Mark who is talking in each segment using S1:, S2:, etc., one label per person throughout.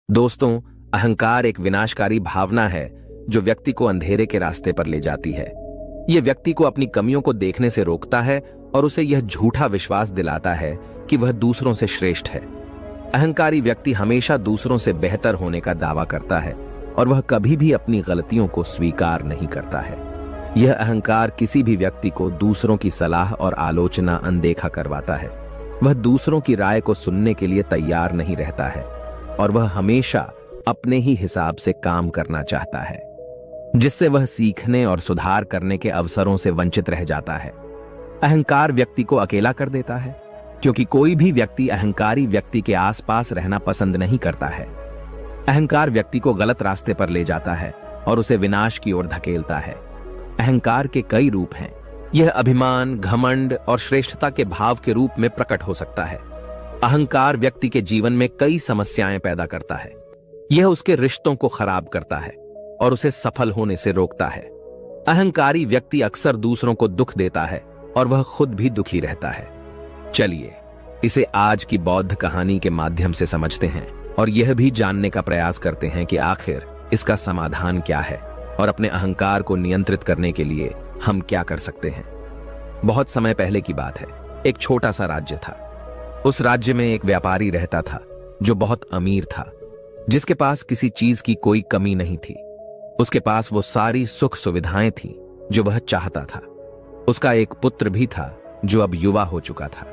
S1: दोस्तों, अहंकार एक विनाशकारी भावना है जो व्यक्ति को अंधेरे के रास्ते पर ले जाती है। यह व्यक्ति को अपनी कमियों को देखने से रोकता है और उसे यह झूठा विश्वास दिलाता है कि वह दूसरों से श्रेष्ठ है। अहंकारी व्यक्ति हमेशा दूसरों से बेहतर होने का दावा करता है और वह कभी भी अपनी गलतियों को स्वीकार नहीं करता है। यह अहंकार किसी भी व्यक्ति को दूसरों की सलाह और आलोचना अनदेखा करवाता है। वह दूसरों की राय को सुनने के लिए तैयार नहीं रहता है और वह हमेशा अपने ही हिसाब से काम करना चाहता है, जिससे वह सीखने और सुधार करने के अवसरों से वंचित रह जाता है। अहंकार व्यक्ति को अकेला कर देता है, क्योंकि कोई भी व्यक्ति अहंकारी व्यक्ति के आसपास रहना पसंद नहीं करता है। अहंकार व्यक्ति को गलत रास्ते पर ले जाता है और उसे विनाश की ओर धकेलता है। अहंकार के कई रूप हैं। यह अभिमान, घमंड और श्रेष्ठता के भाव के रूप में प्रकट हो सकता है। अहंकार व्यक्ति के जीवन में कई समस्याएं पैदा करता है। यह उसके रिश्तों को खराब करता है और उसे सफल होने से रोकता है। अहंकारी व्यक्ति अक्सर दूसरों को दुख देता है और वह खुद भी दुखी रहता है। चलिए इसे आज की बौद्ध कहानी के माध्यम से समझते हैं और यह भी जानने का प्रयास करते हैं कि आखिर इसका समाधान क्या है और अपने अहंकार को नियंत्रित करने के लिए हम क्या कर सकते हैं। बहुत समय पहले की बात है। एक छोटा सा राज्य था। उस राज्य में एक व्यापारी रहता था जो बहुत अमीर था, जिसके पास किसी चीज की कोई कमी नहीं थी। उसके पास वो सारी सुख सुविधाएं थीं जो वह चाहता था। उसका एक पुत्र भी था जो अब युवा हो चुका था।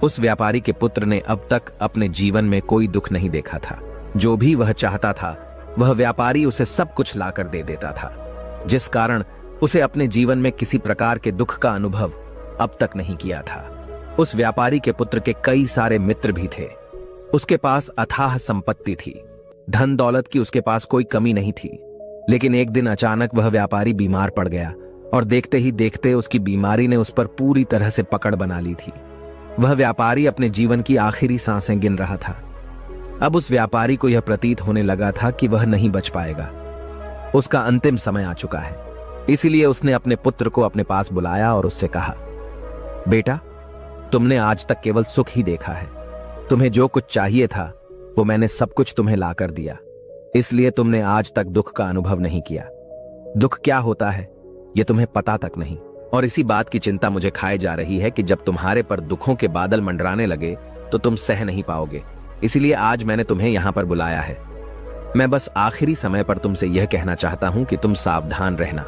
S1: उस व्यापारी के पुत्र ने अब तक अपने जीवन में कोई दुख नहीं देखा था। जो भी वह चाहता था वह व्यापारी उसे सब कुछ लाकर दे देता था, जिस कारण उसे अपने जीवन में किसी प्रकार के दुख का अनुभव अब तक नहीं किया था। उस व्यापारी के पुत्र के कई सारे मित्र भी थे। उसके पास अथाह संपत्ति थी। धन दौलत की उसके पास कोई कमी नहीं थी। लेकिन एक दिन अचानक वह व्यापारी बीमार पड़ गया और देखते ही देखते उसकी बीमारी ने उस पर पूरी तरह से पकड़ बना ली थी। वह व्यापारी अपने जीवन की आखिरी सांसें गिन रहा था। अब उस व्यापारी को यह प्रतीत होने लगा था कि वह नहीं बच पाएगा। उसका अंतिम समय आ चुका है। इसीलिए उसने अपने पुत्र को अपने पास बुलाया और उससे कहा, बेटा, तुमने आज तक केवल सुख ही देखा है। तुम्हें जो कुछ चाहिए था वो मैंने सब कुछ तुम्हें लाकर दिया, इसलिए तुमने आज तक दुख का अनुभव नहीं किया। दुख क्या होता है ये तुम्हें पता तक नहीं, और इसी बात की चिंता मुझे खाए जा रही है कि जब तुम्हारे पर दुखों के बादल मंडराने लगे तो तुम सह नहीं पाओगे। इसीलिए आज मैंने तुम्हें यहां पर बुलाया है। मैं बस आखिरी समय पर तुमसे यह कहना चाहता हूं कि तुम सावधान रहना।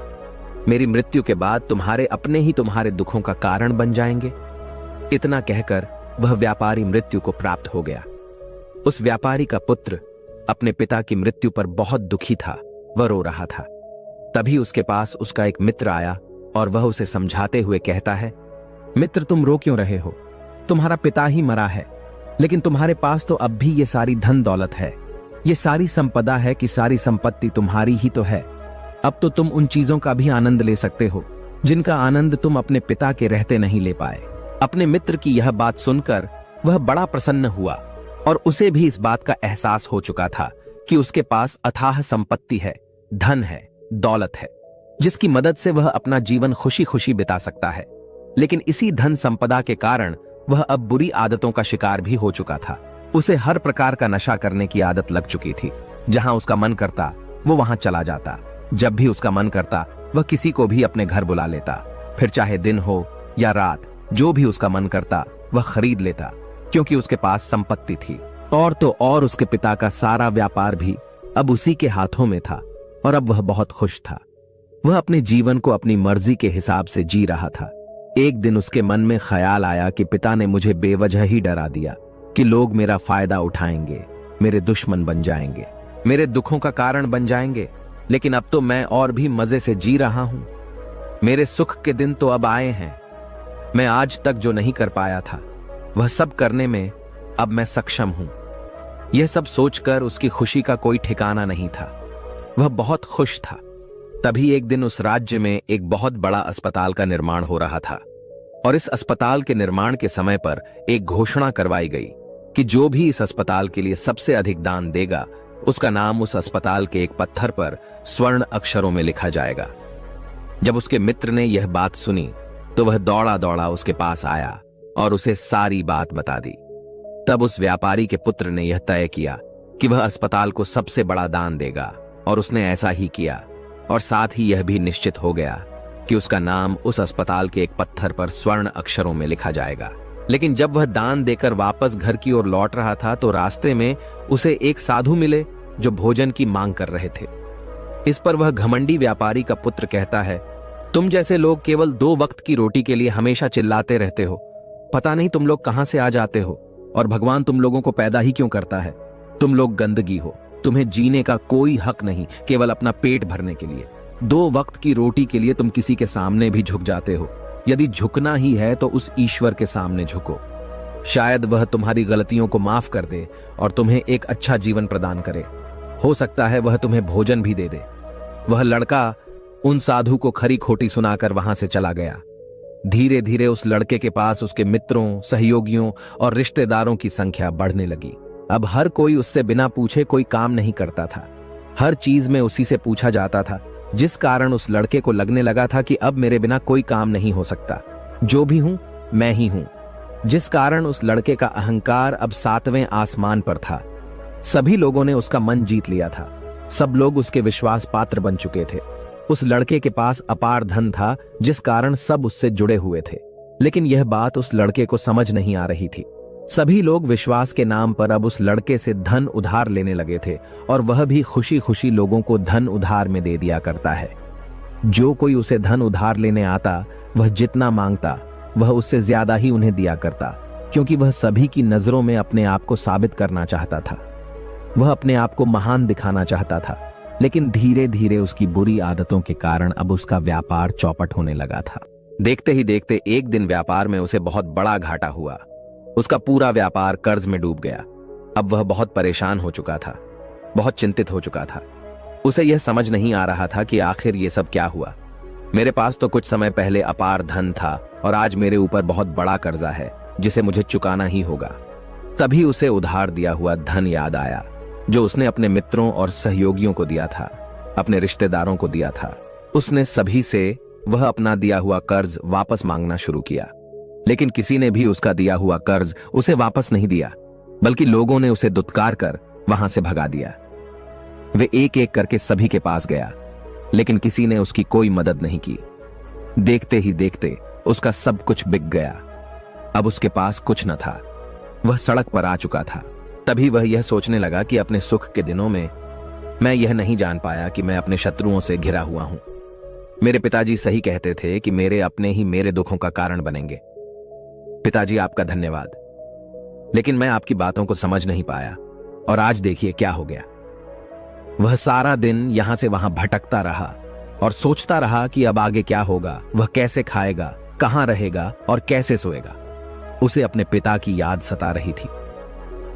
S1: मेरी मृत्यु के बाद तुम्हारे अपने ही तुम्हारे दुखों का कारण बन जाएंगे। इतना कहकर वह व्यापारी मृत्यु को प्राप्त हो गया। उस व्यापारी का पुत्र अपने पिता की मृत्यु पर बहुत दुखी था। वह रो रहा था। तभी उसके पास उसका एक मित्र आया और वह उसे समझाते हुए कहता है, मित्र, तुम रो क्यों रहे हो? तुम्हारा पिता ही मरा है, लेकिन तुम्हारे पास तो अब भी ये सारी धन दौलत है। ये सारी संपदा है कि सारी संपत्ति तुम्हारी ही तो है। अब तो तुम उन चीजों का भी आनंद ले सकते हो जिनका आनंद तुम अपने पिता के रहते नहीं ले पाए। अपने मित्र की यह बात सुनकर वह बड़ा प्रसन्न हुआ और उसे भी इस बात का एहसास हो चुका था कि उसके पास अथाह संपत्ति है, धन है, दौलत है, जिसकी मदद से वह अपना जीवन खुशी खुशी बिता सकता है। लेकिन इसी धन संपदा के कारण वह अब बुरी आदतों का शिकार भी हो चुका था। उसे हर प्रकार का नशा करने की आदत लग चुकी थी। जहां उसका मन करता वो वहां चला जाता। जब भी उसका मन करता वह किसी को भी अपने घर बुला लेता। फिर चाहे दिन हो या रात, जो भी उसका मन करता वह खरीद लेता, क्योंकि उसके पास संपत्ति थी। और तो और उसके पिता का सारा व्यापार भी अब उसी के हाथों में था और अब वह बहुत खुश था। वह अपने जीवन को अपनी मर्जी के हिसाब से जी रहा था। एक दिन उसके मन में ख्याल आया कि पिता ने मुझे बेवजह ही डरा दिया कि लोग मेरा फायदा उठाएंगे, मेरे दुश्मन बन जाएंगे, मेरे दुखों का कारण बन जाएंगे। लेकिन अब तो मैं और भी मजे से जी रहा हूं। मेरे सुख के दिन तो अब आए हैं। मैं आज तक जो नहीं कर पाया था वह सब करने में अब मैं सक्षम हूं। यह सब सोचकर उसकी खुशी का कोई ठिकाना नहीं था। वह बहुत खुश था। तभी एक दिन उस राज्य में एक बहुत बड़ा अस्पताल का निर्माण हो रहा था और इस अस्पताल के निर्माण के समय पर एक घोषणा करवाई गई कि जो भी इस अस्पताल के लिए सबसे अधिक दान देगा उसका नाम उस अस्पताल के एक पत्थर पर स्वर्ण अक्षरों में लिखा जाएगा। जब उसके मित्र ने यह बात सुनी तो वह दौड़ा दौड़ा उसके पास आया और उसे सारी बात बता दी। तब उस व्यापारी के पुत्र ने यह तय किया कि वह अस्पताल को सबसे बड़ा दान देगा, और उसने ऐसा ही किया। और साथ ही यह भी निश्चित हो गया कि उसका नाम उस अस्पताल के एक पत्थर पर स्वर्ण अक्षरों में लिखा जाएगा। लेकिन जब वह दान देकर वापस घर की ओर लौट रहा था तो रास्ते में उसे एक साधु मिले जो भोजन की मांग कर रहे थे। इस पर वह घमंडी व्यापारी का पुत्र कहता है, तुम जैसे लोग केवल 2 वक्त की रोटी के लिए हमेशा चिल्लाते रहते हो। पता नहीं तुम लोग कहां से आ जाते हो, और भगवान तुम लोगों को पैदा ही क्यों करता है। तुम लोग गंदगी हो, तुम्हें जीने का कोई हक नहीं, केवल अपना पेट भरने के लिए। 2 वक्त की रोटी के लिए तुम किसी के सामने भी झुक जाते हो। यदि झुकना ही है तो उस ईश्वर के सामने झुको। शायद वह तुम्हारी गलतियों को माफ कर दे और तुम्हें एक अच्छा जीवन प्रदान करे। हो सकता है वह तुम्हें भोजन भी दे दे। वह लड़का उन साधु को खरी खोटी सुनाकर वहां से चला गया। धीरे धीरे उस लड़के के पास उसके मित्रों, सहयोगियों और रिश्तेदारों की संख्या बढ़ने लगी। अब हर कोई उससे बिना पूछे कोई काम नहीं करता था। हर चीज में उसी से पूछा जाता था, जिस कारण उस लड़के को लगने लगा था कि अब मेरे बिना कोई काम नहीं हो सकता। जो भी हूं मैं ही हूं। जिस कारण उस लड़के का अहंकार अब 7वें आसमान पर था। सभी लोगों ने उसका मन जीत लिया था। सब लोग उसके विश्वास पात्र बन चुके थे। उस लड़के के पास अपार धन था, जिस कारण सब उससे जुड़े हुए थे। लेकिन यह बात उस लड़के को समझ नहीं आ रही थी। सभी लोग विश्वास के नाम पर अब उस लड़के से धन उधार लेने लगे थे, और वह भी खुशी खुशी लोगों को धन उधार में दे दिया करता है। जो कोई उसे धन उधार लेने आता, वह जितना मांगता वह उससे ज्यादा ही उन्हें दिया करता, क्योंकि वह सभी की नजरों में अपने आप को साबित करना चाहता था। वह अपने आप को महान दिखाना चाहता था। लेकिन धीरे धीरे उसकी बुरी आदतों के कारण अब उसका व्यापार चौपट होने लगा था। देखते ही देखते एक दिन व्यापार में उसे बहुत बड़ा घाटा हुआ। उसका पूरा व्यापार कर्ज में डूब गया। अब वह बहुत परेशान हो चुका था, बहुत चिंतित हो चुका था। उसे यह समझ नहीं आ रहा था कि आखिर ये सब क्या हुआ। मेरे पास तो कुछ समय पहले अपार धन था, और आज मेरे ऊपर बहुत बड़ा कर्जा है जिसे मुझे चुकाना ही होगा। तभी उसे उधार दिया हुआ धन याद आया, जो उसने अपने मित्रों और सहयोगियों को दिया था, अपने रिश्तेदारों को दिया था। उसने सभी से वह अपना दिया हुआ कर्ज वापस मांगना शुरू किया। लेकिन किसी ने भी उसका दिया हुआ कर्ज उसे वापस नहीं दिया, बल्कि लोगों ने उसे दुत्कार कर वहां से भगा दिया। वे एक एक करके सभी के पास गया, लेकिन किसी ने उसकी कोई मदद नहीं की। देखते ही देखते उसका सब कुछ बिक गया। अब उसके पास कुछ न था। वह सड़क पर आ चुका था। तभी वह यह सोचने लगा कि अपने सुख के दिनों में मैं यह नहीं जान पाया कि मैं अपने शत्रुओं से घिरा हुआ हूं। मेरे पिताजी सही कहते थे कि मेरे अपने ही मेरे दुखों का कारण बनेंगे। पिताजी, आपका धन्यवाद। लेकिन मैं आपकी बातों को समझ नहीं पाया, और आज देखिए क्या हो गया। वह सारा दिन यहां से वहां भटकता रहा और सोचता रहा कि अब आगे क्या होगा, वह कैसे खाएगा, कहां रहेगा और कैसे सोएगा। उसे अपने पिता की याद सता रही थी।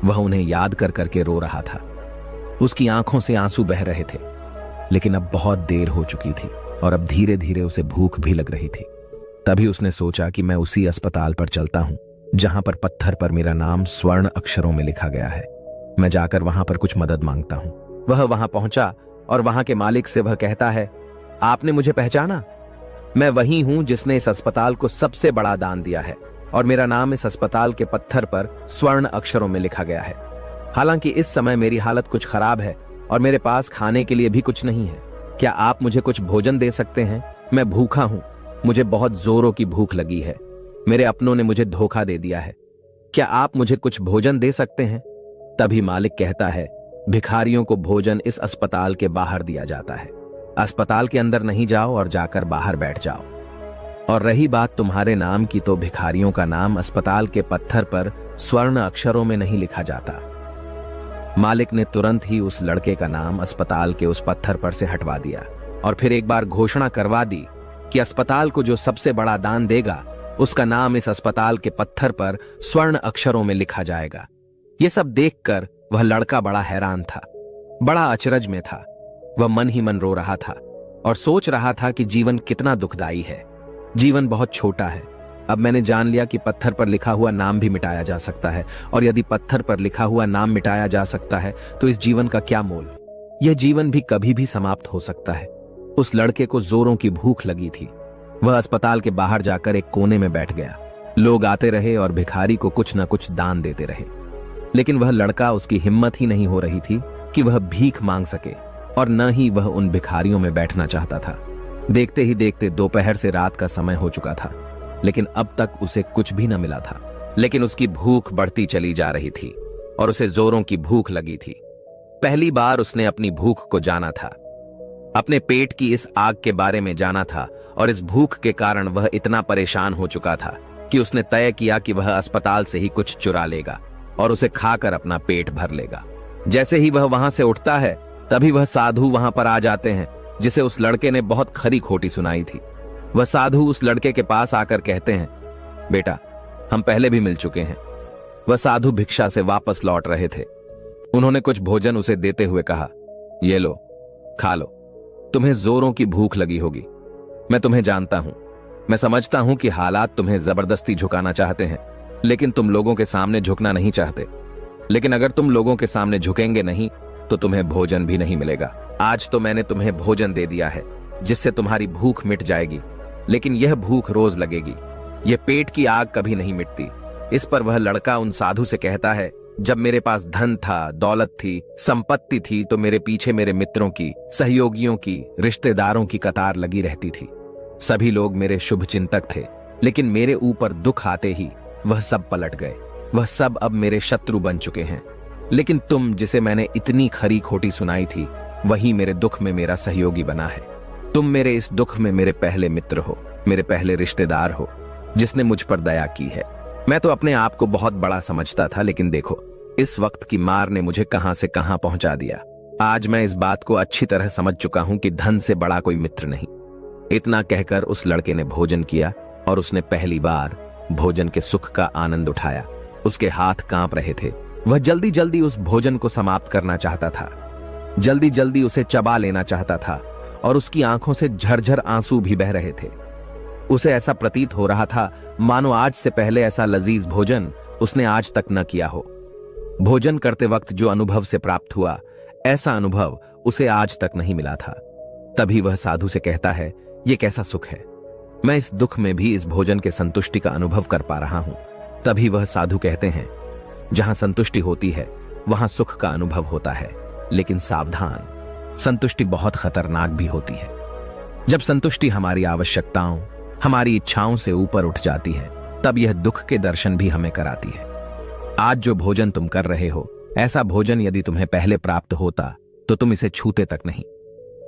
S1: वह उन्हें याद कर करके रो रहा था। उसकी आंखों से आंसू बह रहे थे। लेकिन अब बहुत देर हो चुकी थी, और अब धीरे धीरे उसे भूख भी लग रही थी। तभी उसने सोचा कि मैं उसी अस्पताल पर चलता हूं जहां पर पत्थर पर मेरा नाम स्वर्ण अक्षरों में लिखा गया है। मैं जाकर वहां पर कुछ मदद मांगता हूं। वह वहां पहुंचा और वहां के मालिक से वह कहता है, आपने मुझे पहचाना? मैं वही हूं जिसने इस अस्पताल को सबसे बड़ा दान दिया है, और मेरा नाम इस अस्पताल के पत्थर पर स्वर्ण अक्षरों में लिखा गया है। हालांकि इस समय मेरी हालत कुछ खराब है और मेरे पास खाने के लिए भी कुछ नहीं है। क्या आप मुझे कुछ भोजन दे सकते हैं? मैं भूखा हूं। मुझे बहुत जोरों की भूख लगी है। मेरे अपनों ने मुझे धोखा दे दिया है। क्या आप मुझे कुछ भोजन दे सकते हैं? तभी मालिक कहता है, भिखारियों को भोजन इस अस्पताल के बाहर दिया जाता है। अस्पताल के अंदर नहीं जाओ और जाकर बाहर बैठ जाओ। और रही बात तुम्हारे नाम की, तो भिखारियों का नाम अस्पताल के पत्थर पर स्वर्ण अक्षरों में नहीं लिखा जाता। मालिक ने तुरंत ही उस लड़के का नाम अस्पताल के उस पत्थर पर से हटवा दिया, और फिर एक बार घोषणा करवा दी कि अस्पताल को जो सबसे बड़ा दान देगा, उसका नाम इस अस्पताल के पत्थर पर स्वर्ण अक्षरों में लिखा जाएगा। यह सब देखकर वह लड़का बड़ा हैरान था, बड़ा अचरज में था। वह मन ही मन रो रहा था और सोच रहा था कि जीवन कितना दुखदाई है। जीवन बहुत छोटा है। अब मैंने जान लिया कि पत्थर पर लिखा हुआ नाम भी मिटाया जा सकता है, और यदि पत्थर पर लिखा हुआ नाम मिटाया जा सकता है तो इस जीवन का क्या मोल। यह जीवन भी कभी भी समाप्त हो सकता है। उस लड़के को जोरों की भूख लगी थी। वह अस्पताल के बाहर जाकर एक कोने में बैठ गया। लोग आते रहे और भिखारी को कुछ न कुछ दान देते रहे। लेकिन वह लड़का, उसकी हिम्मत ही नहीं हो रही थी कि वह भीख मांग सके, और न ही वह उन भिखारियों में बैठना चाहता था। देखते ही देखते दोपहर से रात का समय हो चुका था, लेकिन अब तक उसे कुछ भी न मिला था। लेकिन उसकी भूख बढ़ती चली जा रही थी और उसे जोरों की भूख लगी थी। पहली बार उसने अपनी भूख को जाना था, अपने पेट की इस आग के बारे में जाना था, और इस भूख के कारण वह इतना परेशान हो चुका था कि उसने तय किया कि वह अस्पताल से ही कुछ चुरा लेगा और उसे खाकर अपना पेट भर लेगा। जैसे ही वह वहां से उठता है, तभी वह साधु वहां पर आ जाते हैं, जिसे उस लड़के ने बहुत खरी खोटी सुनाई थी। वह साधु उस लड़के के पास आकर कहते हैं, बेटा, हम पहले भी मिल चुके हैं। वह साधु भिक्षा से वापस लौट रहे थे। उन्होंने कुछ भोजन उसे देते हुए कहा, ये लो, खा लो, तुम्हें जोरों की भूख लगी होगी। मैं तुम्हें जानता हूं, मैं समझता हूं कि हालात तुम्हें जबरदस्ती झुकाना चाहते हैं, लेकिन तुम लोगों के सामने झुकना नहीं चाहते। लेकिन अगर तुम लोगों के सामने झुकेंगे नहीं तो तुम्हें भोजन भी नहीं मिलेगा। आज तो मैंने तुम्हें भोजन दे दिया है, जिससे तुम्हारी भूख मिट जाएगी, लेकिन यह भूख रोज लगेगी। यह पेट की आग कभी नहीं मिटती। इस पर वह लड़का उन साधु से कहता है, जब मेरे पास धन था, दौलत थी, संपत्ति थी, तो मेरे पीछे मेरे मित्रों की, सहयोगियों की, रिश्तेदारों की कतार लगी रहती थी। सभी लोग मेरे शुभ चिंतक थे, लेकिन मेरे ऊपर दुख आते ही वह सब पलट गए। वह सब अब मेरे शत्रु बन चुके हैं। लेकिन तुम, जिसे मैंने इतनी खरी खोटी सुनाई थी, वही मेरे दुख में मेरा सहयोगी बना है। तुम मेरे इस दुख में मेरे पहले मित्र हो, मेरे पहले रिश्तेदार हो, जिसने मुझ पर दया की है। मैं तो अपने आप को बहुत बड़ा समझता था, लेकिन देखो, इस वक्त की मार ने मुझे कहां से कहां पहुंचा दिया। आज मैं इस बात को अच्छी तरह समझ चुका हूं कि धन से बड़ा कोई मित्र नहीं। इतना कहकर उस लड़के ने भोजन किया और उसने पहली बार भोजन के सुख का आनंद उठाया। उसके हाथ कांप रहे थे। वह जल्दी जल्दी उस भोजन को समाप्त करना चाहता था, जल्दी जल्दी उसे चबा लेना चाहता था, और उसकी आंखों से झरझर आंसू भी बह रहे थे। उसे ऐसा प्रतीत हो रहा था मानो आज से पहले ऐसा लजीज भोजन उसने आज तक न किया हो। भोजन करते वक्त जो अनुभव से प्राप्त हुआ, ऐसा अनुभव उसे आज तक नहीं मिला था। तभी वह साधु से कहता है, यह कैसा सुख है, मैं इस दुख में भी इस भोजन के संतुष्टि का अनुभव कर पा रहा हूं। तभी वह साधु कहते हैं, जहां संतुष्टि होती है वहां सुख का अनुभव होता है, लेकिन सावधान, संतुष्टि बहुत खतरनाक भी होती है। जब संतुष्टि हमारी आवश्यकताओं, हमारी इच्छाओं से ऊपर उठ जाती है, तब यह दुख के दर्शन भी हमें कराती है। आज जो भोजन तुम कर रहे हो, ऐसा भोजन यदि तुम्हें पहले प्राप्त होता तो तुम इसे छूते तक नहीं।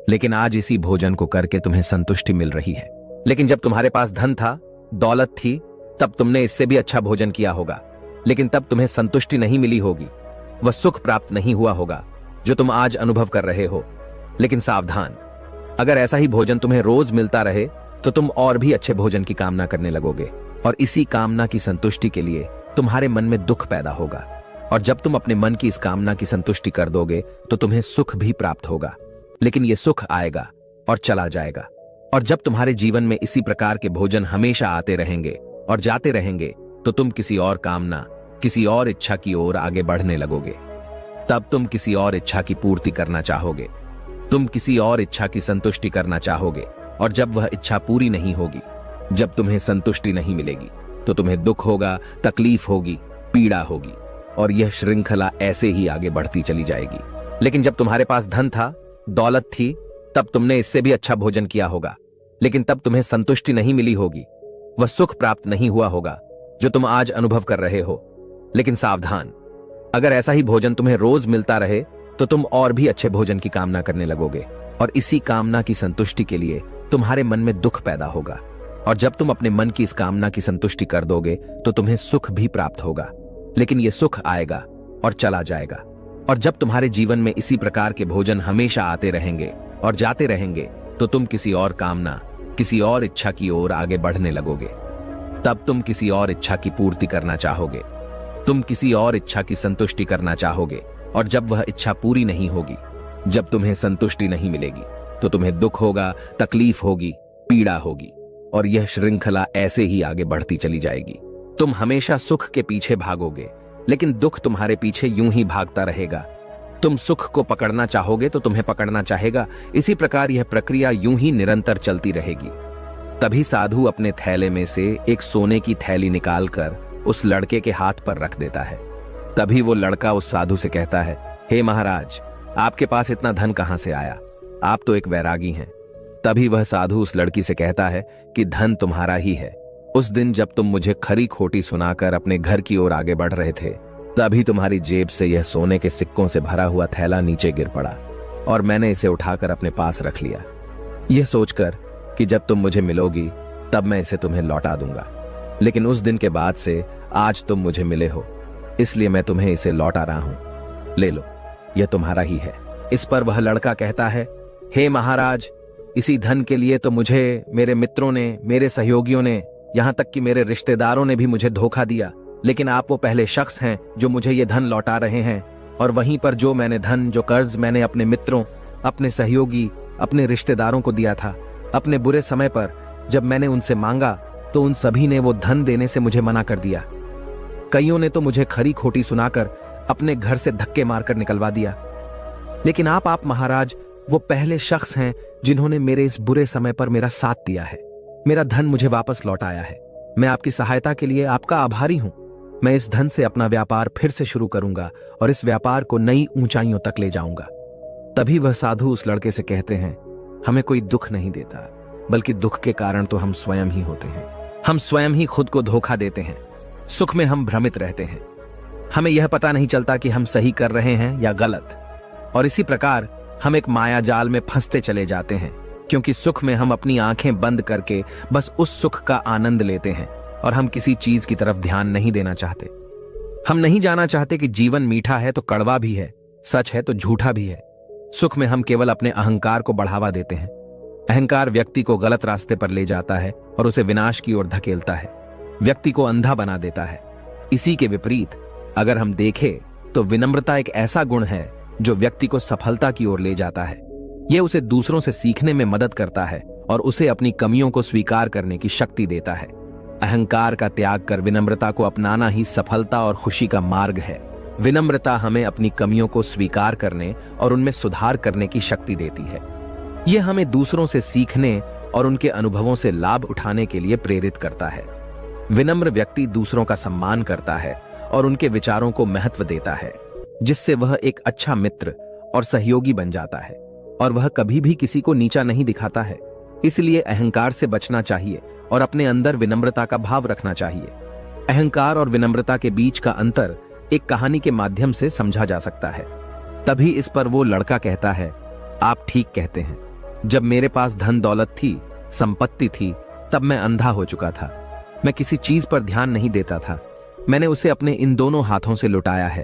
S1: लेकिन आज इसी भोजन को करके तुम्हें संतुष्टि मिल रही है। लेकिन जब तुम्हारे पास धन था, दौलत थी, तब तुमने इससे भी अच्छा भोजन किया होगा, लेकिन तब तुम्हें संतुष्टि नहीं मिली होगी, वह सुख प्राप्त नहीं हुआ होगा जो तुम आज अनुभव कर रहे हो। लेकिन सावधान, अगर ऐसा ही भोजन तुम्हें रोज मिलता रहे तो तुम और भी अच्छे भोजन की कामना करने लगोगे, और इसी कामना की संतुष्टि के लिए तुम्हारे मन में दुख पैदा होगा। और जब तुम अपने मन की इस कामना की संतुष्टि कर दोगे तो तुम्हें सुख भी प्राप्त होगा, लेकिन यह सुख आएगा और चला जाएगा। और जब तुम्हारे जीवन में इसी प्रकार के भोजन हमेशा आते रहेंगे और जाते रहेंगे, तो तुम किसी और कामना, किसी और इच्छा की ओर आगे बढ़ने लगोगे। तब तुम किसी और इच्छा की पूर्ति करना चाहोगे, तुम किसी और इच्छा की संतुष्टि करना चाहोगे, और जब वह इच्छा पूरी नहीं होगी, जब तुम्हें संतुष्टि नहीं मिलेगी, तो तुम्हें दुख होगा, तकलीफ होगी, पीड़ा होगी, और यह श्रृंखला ऐसे ही आगे बढ़ती चली जाएगी। लेकिन जब तुम्हारे पास धन था, दौलत थी, तब तुमने इससे भी अच्छा भोजन किया होगा, लेकिन तब तुम्हें संतुष्टि नहीं मिली होगी, वह सुख प्राप्त नहीं हुआ होगा जो तुम आज अनुभव कर रहे हो। लेकिन सावधान, अगर ऐसा ही भोजन तुम्हें रोज मिलता रहे तो तुम और भी अच्छे भोजन की कामना करने लगोगे, और इसी कामना की संतुष्टि के लिए तुम्हारे मन में दुख पैदा होगा। और जब तुम अपने मन की इस कामना की संतुष्टि कर दोगे तो तुम्हें सुख भी प्राप्त होगा, लेकिन यह सुख आएगा और चला जाएगा। और जब तुम्हारे जीवन में इसी प्रकार के भोजन हमेशा आते रहेंगे और जाते रहेंगे, तो तुम किसी और कामना, किसी और इच्छा की ओर आगे बढ़ने लगोगे। तब तुम किसी और इच्छा की पूर्ति करना चाहोगे, तुम किसी और इच्छा की संतुष्टि करना चाहोगे, और जब वह इच्छा पूरी नहीं होगी, जब तुम्हें संतुष्टि नहीं मिलेगी, तो तुम्हें दुख होगा, तकलीफ होगी, पीड़ा होगी, और यह श्रृंखला ऐसे ही आगे बढ़ती चली जाएगी। तुम हमेशा सुख के पीछे भागोगे, लेकिन दुख तुम्हारे पीछे यूं ही भागता रहेगा। तुम सुख को पकड़ना चाहोगे तो तुम्हें पकड़ना चाहेगा। इसी प्रकार यह प्रक्रिया यूं ही निरंतर चलती रहेगी। तभी साधु अपने थैले में से एक सोने की थैली निकालकर उस लड़के के हाथ पर रख देता है। तभी वो लड़का उस साधु से कहता है, हे महाराज, आपके पास इतना धन कहां से आया? आप तो एक वैरागी हैं। तभी वह साधु उस लड़की से कहता है कि धन तुम्हारा ही है। उस दिन जब तुम मुझे खरी खोटी सुनाकर अपने घर की ओर आगे बढ़ रहे थे, तभी तुम्हारी जेब से यह सोने के सिक्कों से भरा हुआ थैला नीचे गिर पड़ा और मैंने इसे उठाकर अपने पास रख लिया, यह सोचकर कि जब तुम मुझे मिलोगी तब मैं इसे तुम्हें लौटा दूंगा। लेकिन उस दिन के बाद से आज तुम मुझे मिले हो, इसलिए मैं तुम्हें इसे लौटा रहा हूं। ले लो, यह तुम्हारा ही है। इस पर वह लड़का कहता है, हे महाराज, इसी धन के लिए तो मुझे मेरे मित्रों ने, मेरे सहयोगियों ने, यहां तक कि मेरे रिश्तेदारों ने भी मुझे धोखा दिया। लेकिन आप वो पहले शख्स हैं जो मुझे ये धन लौटा रहे हैं। और वहीं पर जो मैंने धन, जो कर्ज मैंने अपने मित्रों, अपने सहयोगी, अपने रिश्तेदारों को दिया था, अपने बुरे समय पर जब मैंने उनसे मांगा तो उन सभी ने वो धन देने से मुझे मना कर दिया। कईयों ने तो मुझे खरी खोटी सुनाकर अपने घर से धक्के मारकर निकलवा दिया। लेकिन आप महाराज वो पहले शख्स हैं जिन्होंने मेरे इस बुरे समय पर मेरा साथ दिया है, मेरा धन मुझे वापस लौटाया है। मैं आपकी सहायता के लिए आपका आभारी हूं। मैं इस धन से अपना व्यापार फिर से शुरू करूंगा और इस व्यापार को नई ऊंचाइयों तक ले जाऊंगा। तभी वह साधु उस लड़के से कहते हैं, हमें कोई दुख नहीं देता, बल्कि दुख के कारण तो हम स्वयं ही होते हैं। हम स्वयं ही खुद को धोखा देते हैं। सुख में हम भ्रमित रहते हैं। हमें यह पता नहीं चलता कि हम सही कर रहे हैं या गलत। और इसी प्रकार हम एक माया जाल में फंसते चले जाते हैं, क्योंकि सुख में हम अपनी आंखें बंद करके बस उस सुख का आनंद लेते हैं और हम किसी चीज की तरफ ध्यान नहीं देना चाहते। हम नहीं जाना चाहते कि जीवन मीठा है तो कड़वा भी है, सच है तो झूठा भी है। सुख में हम केवल अपने अहंकार को बढ़ावा देते हैं। अहंकार व्यक्ति को गलत रास्ते पर ले जाता है और उसे विनाश की ओर धकेलता है, व्यक्ति को अंधा बना देता है। इसी के विपरीत अगर हम देखें तो विनम्रता एक ऐसा गुण है जो व्यक्ति को सफलता की ओर ले जाता है। यह उसे दूसरों से सीखने में मदद करता है और उसे अपनी कमियों को स्वीकार करने की शक्ति देता है। अहंकार का त्याग कर विनम्रता को अपनाना ही सफलता और खुशी का मार्ग है। विनम्रता हमें अपनी कमियों को स्वीकार करने और उनमें सुधार करने की शक्ति देती है। यह हमें दूसरों से सीखने और उनके अनुभवों से लाभ उठाने के लिए प्रेरित करता है। विनम्र व्यक्ति दूसरों का सम्मान करता है और उनके विचारों को महत्व देता है, जिससे वह एक अच्छा मित्र और सहयोगी बन जाता है और वह कभी भी किसी को नीचा नहीं दिखाता है। इसलिए अहंकार से बचना चाहिए और अपने अंदर विनम्रता का भाव रखना चाहिए। अहंकार और विनम्रता के बीच का अंतर एक कहानी के माध्यम से समझा जा सकता है। तभी इस पर वो लड़का कहता है, आप ठीक कहते हैं। जब मेरे पास धन दौलत थी, संपत्ति थी, तब मैं अंधा हो चुका था। मैं किसी चीज पर ध्यान नहीं देता था। मैंने उसे अपने इन दोनों हाथों से लुटाया है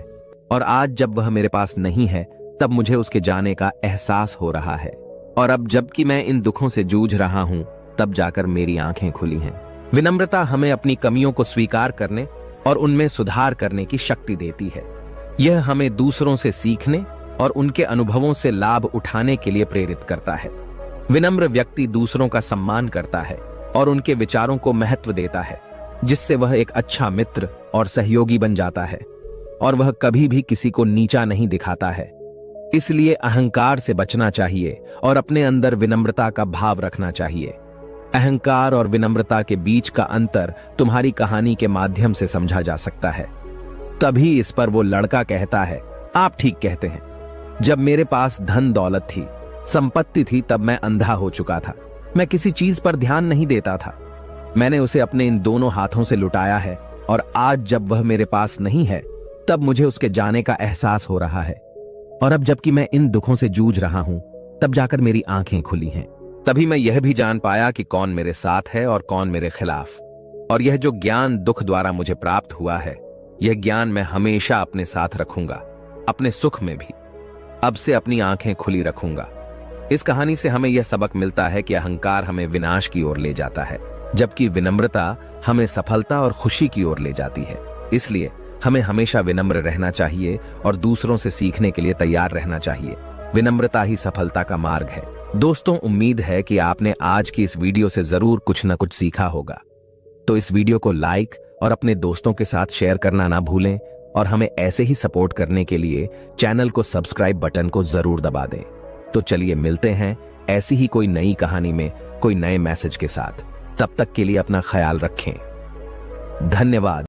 S1: और आज जब वह मेरे पास नहीं है तब मुझे उसके जाने का एहसास हो रहा है। और अब जबकि मैं इन दुखों से जूझ रहा हूं तब जाकर मेरी आंखें खुली हैं। विनम्रता हमें अपनी कमियों को स्वीकार करने और उनमें सुधार करने की शक्ति देती है। यह हमें दूसरों से सीखने और उनके अनुभवों से लाभ उठाने के लिए प्रेरित करता है। विनम्र व्यक्ति दूसरों का सम्मान करता है और उनके विचारों को महत्व देता है, जिससे वह एक अच्छा मित्र और सहयोगी बन जाता है और वह कभी भी किसी को नीचा नहीं दिखाता है। इसलिए अहंकार से बचना चाहिए और अपने अंदर विनम्रता का भाव रखना चाहिए। अहंकार और विनम्रता के बीच का अंतर तुम्हारी कहानी के माध्यम से समझा जा सकता है। तभी इस पर वो लड़का कहता है, आप ठीक कहते हैं। जब मेरे पास धन दौलत थी, संपत्ति थी, तब मैं अंधा हो चुका था। मैं किसी चीज पर ध्यान नहीं देता था। मैंने उसे अपने इन दोनों हाथों से लुटाया है और आज जब वह मेरे पास नहीं है तब मुझे उसके जाने का एहसास हो रहा है। और अब जबकि मैं इन दुखों से जूझ रहा हूं तब जाकर मेरी आंखें खुली हैं। तभी मैं यह भी जान पाया कि कौन मेरे साथ है और कौन मेरे खिलाफ। और यह जो ज्ञान दुख द्वारा मुझे प्राप्त हुआ है, यह ज्ञान मैं हमेशा अपने साथ रखूंगा, अपने सुख में भी। अब से अपनी आंखें खुली रखूंगा। इस कहानी से हमें यह सबक मिलता है कि अहंकार हमें विनाश की ओर ले जाता है, जबकि विनम्रता हमें सफलता और खुशी की ओर ले जाती है। इसलिए हमें हमेशा विनम्र रहना चाहिए और दूसरों से सीखने के लिए तैयार रहना चाहिए। विनम्रता ही सफलता का मार्ग है। दोस्तों, उम्मीद है कि आपने आज की इस वीडियो से जरूर कुछ न कुछ सीखा होगा। तो इस वीडियो को लाइक और अपने दोस्तों के साथ शेयर करना ना भूलें और हमें ऐसे ही सपोर्ट करने के लिए चैनल को सब्सक्राइब बटन को जरूर दबा दें। तो चलिए मिलते हैं ऐसी ही कोई नई कहानी में कोई नए मैसेज के साथ। तब तक के लिए अपना ख्याल रखें। धन्यवाद।